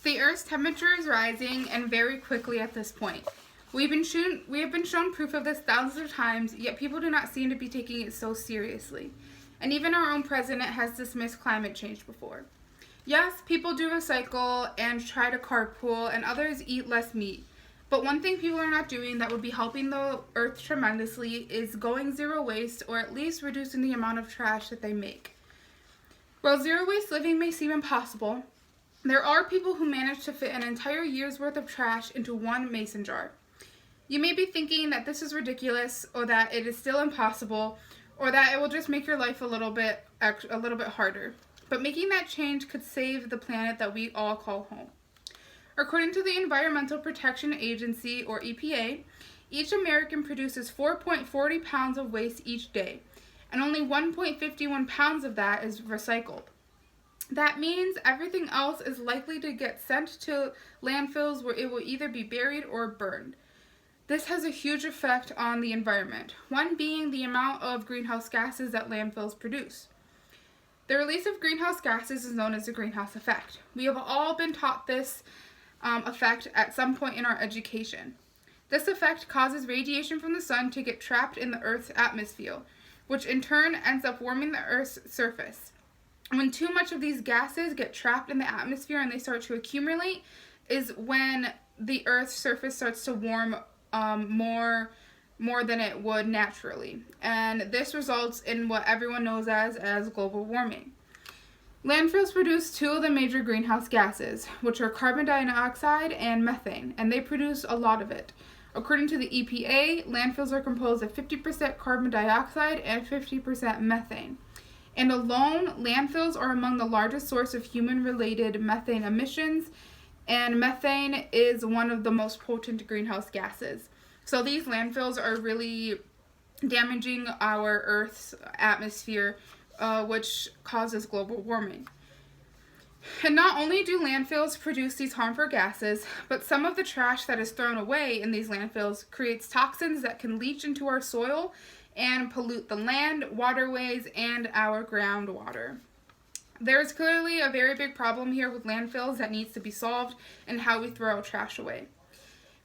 The Earth's temperature is rising, and very quickly at this point. We have been shown proof of this thousands of times, yet people do not seem to be taking it so seriously. And even our own president has dismissed climate change before. Yes, people do recycle and try to carpool, and others eat less meat. But one thing people are not doing that would be helping the Earth tremendously is going zero waste, or at least reducing the amount of trash that they make. While zero waste living may seem impossible, there are people who manage to fit an entire year's worth of trash into one mason jar. You may be thinking that this is ridiculous, or that it is still impossible, or that it will just make your life a little bit harder. But making that change could save the planet that we all call home. According to the Environmental Protection Agency, or EPA, each American produces 4.40 pounds of waste each day, and only 1.51 pounds of that is recycled. That means everything else is likely to get sent to landfills where it will either be buried or burned. This has a huge effect on the environment, one being the amount of greenhouse gases that landfills produce. The release of greenhouse gases is known as the greenhouse effect. We have all been taught this effect at some point in our education. This effect causes radiation from the sun to get trapped in the Earth's atmosphere, which in turn ends up warming the Earth's surface. When too much of these gases get trapped in the atmosphere and they start to accumulate is when the Earth's surface starts to warm more than it would naturally. And this results in what everyone knows as global warming. Landfills produce two of the major greenhouse gases, which are carbon dioxide and methane, and they produce a lot of it. According to the EPA, landfills are composed of 50% carbon dioxide and 50% methane. And alone, landfills are among the largest source of human-related methane emissions, and methane is one of the most potent greenhouse gases. So these landfills are really damaging our Earth's atmosphere, which causes global warming. And not only do landfills produce these harmful gases, but some of the trash that is thrown away in these landfills creates toxins that can leach into our soil and pollute the land, waterways, and our groundwater. There's clearly a very big problem here with landfills that needs to be solved and how we throw trash away.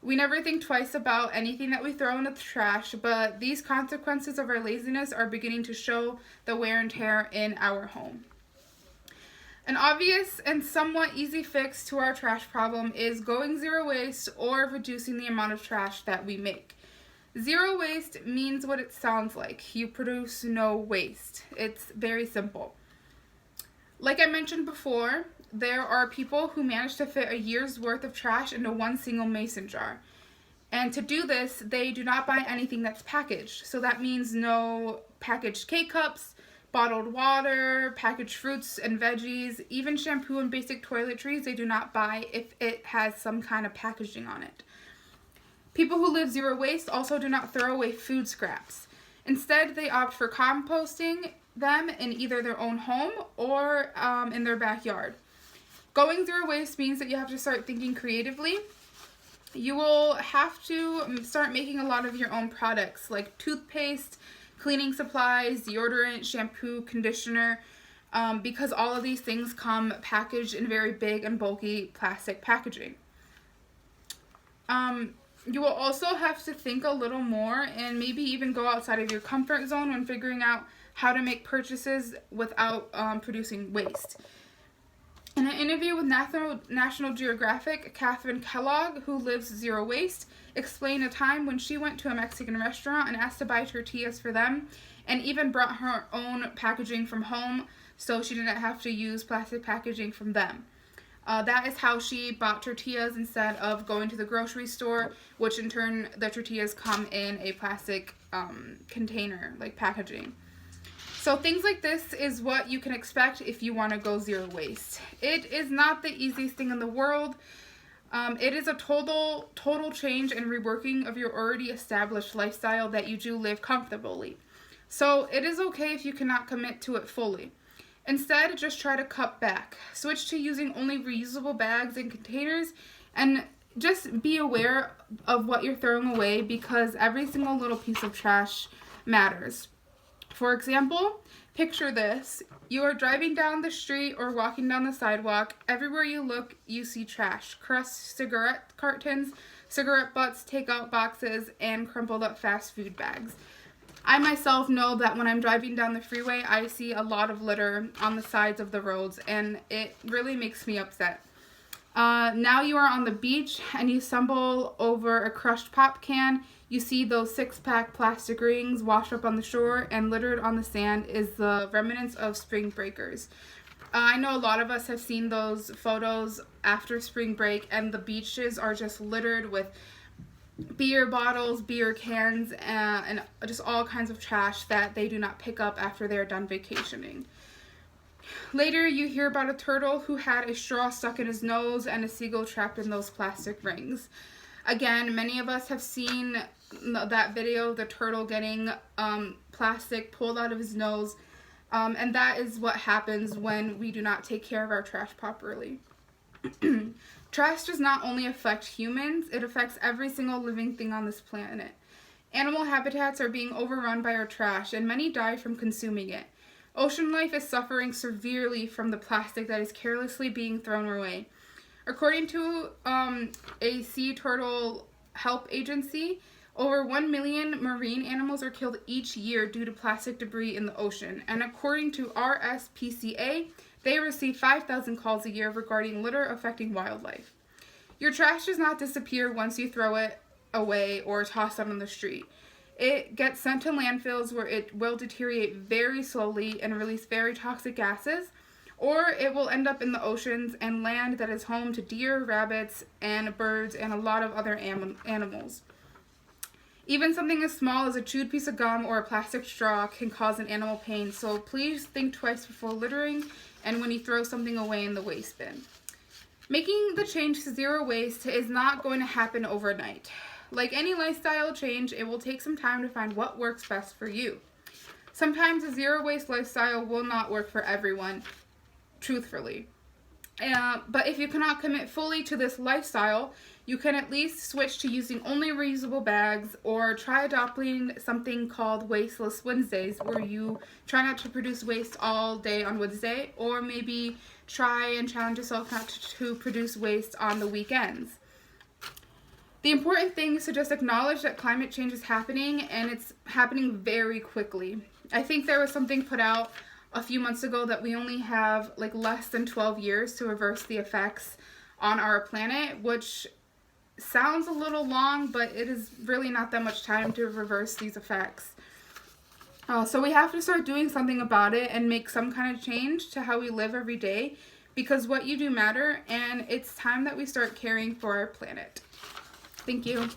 We never think twice about anything that we throw in the trash, but these consequences of our laziness are beginning to show the wear and tear in our home. An obvious and somewhat easy fix to our trash problem is going zero waste or reducing the amount of trash that we make. Zero waste means what it sounds like. You produce no waste. It's very simple. Like I mentioned before, there are people who manage to fit a year's worth of trash into one single mason jar. And to do this, they do not buy anything that's packaged. So that means no packaged K-cups, bottled water, packaged fruits and veggies, even shampoo and basic toiletries they do not buy if it has some kind of packaging on it. People who live zero waste also do not throw away food scraps. Instead, they opt for composting them in either their own home or in their backyard. Going zero waste means that you have to start thinking creatively. You will have to start making a lot of your own products like toothpaste, cleaning supplies, deodorant, shampoo, conditioner, because all of these things come packaged in very big and bulky plastic packaging. You will also have to think a little more and maybe even go outside of your comfort zone when figuring out how to make purchases without producing waste. In an interview with National Geographic, Catherine Kellogg, who lives zero waste, explained a time when she went to a Mexican restaurant and asked to buy tortillas for them, and even brought her own packaging from home so she didn't have to use plastic packaging from them. That is how she bought tortillas instead of going to the grocery store, which in turn the tortillas come in a plastic container, like packaging. So things like this is what you can expect if you want to go zero waste. It is not the easiest thing in the world. It is a total change and reworking of your already established lifestyle that you do live comfortably. So it is okay if you cannot commit to it fully. Instead, just try to cut back. Switch to using only reusable bags and containers, and just be aware of what you're throwing away because every single little piece of trash matters. For example, Picture this. You are driving down the street or walking down the sidewalk. Everywhere you look, you see trash. Crushed cigarette cartons, cigarette butts, takeout boxes, and crumpled up fast food bags. I myself know that when I'm driving down the freeway, I see a lot of litter on the sides of the roads, and it really makes me upset. Now you are on the beach and you stumble over a crushed pop can. You see those 6-pack plastic rings washed up on the shore, and littered on the sand is the remnants of spring breakers. I know a lot of us have seen those photos after spring break, and the beaches are just littered with beer bottles, beer cans, and just all kinds of trash that they do not pick up after they're done vacationing. Later, you hear about a turtle who had a straw stuck in his nose and a seagull trapped in those plastic rings. Again, many of us have seen that video of the turtle getting plastic pulled out of his nose, and that is what happens when we do not take care of our trash properly. Trash does not only affect humans, it affects every single living thing on this planet. Animal habitats are being overrun by our trash, and many die from consuming it. Ocean life is suffering severely from the plastic that is carelessly being thrown away. According to a sea turtle help agency, over 1 million marine animals are killed each year due to plastic debris in the ocean. And according to RSPCA, they receive 5,000 calls a year regarding litter affecting wildlife. Your trash does not disappear once you throw it away or toss it on the street. It gets sent to landfills where it will deteriorate very slowly and release very toxic gases, or it will end up in the oceans and land that is home to deer, rabbits, and birds, and a lot of other animals. Even something as small as a chewed piece of gum or a plastic straw can cause an animal pain, so please think twice before littering and when you throw something away in the waste bin. Making the change to zero waste is not going to happen overnight. Like any lifestyle change, it will take some time to find what works best for you. Sometimes a zero waste lifestyle will not work for everyone, truthfully. But if you cannot commit fully to this lifestyle, you can at least switch to using only reusable bags, or try adopting something called Wasteless Wednesdays, where you try not to produce waste all day on Wednesday, or maybe try and challenge yourself not to produce waste on the weekends. The important thing is to just acknowledge that climate change is happening, and it's happening very quickly. I think there was something put out a few months ago that we only have less than 12 years to reverse the effects on our planet, which sounds a little long, but it is really not that much time to reverse these effects. So we have to start doing something about it and make some kind of change to how we live every day, because what you do matter, and it's time that we start caring for our planet. Thank you.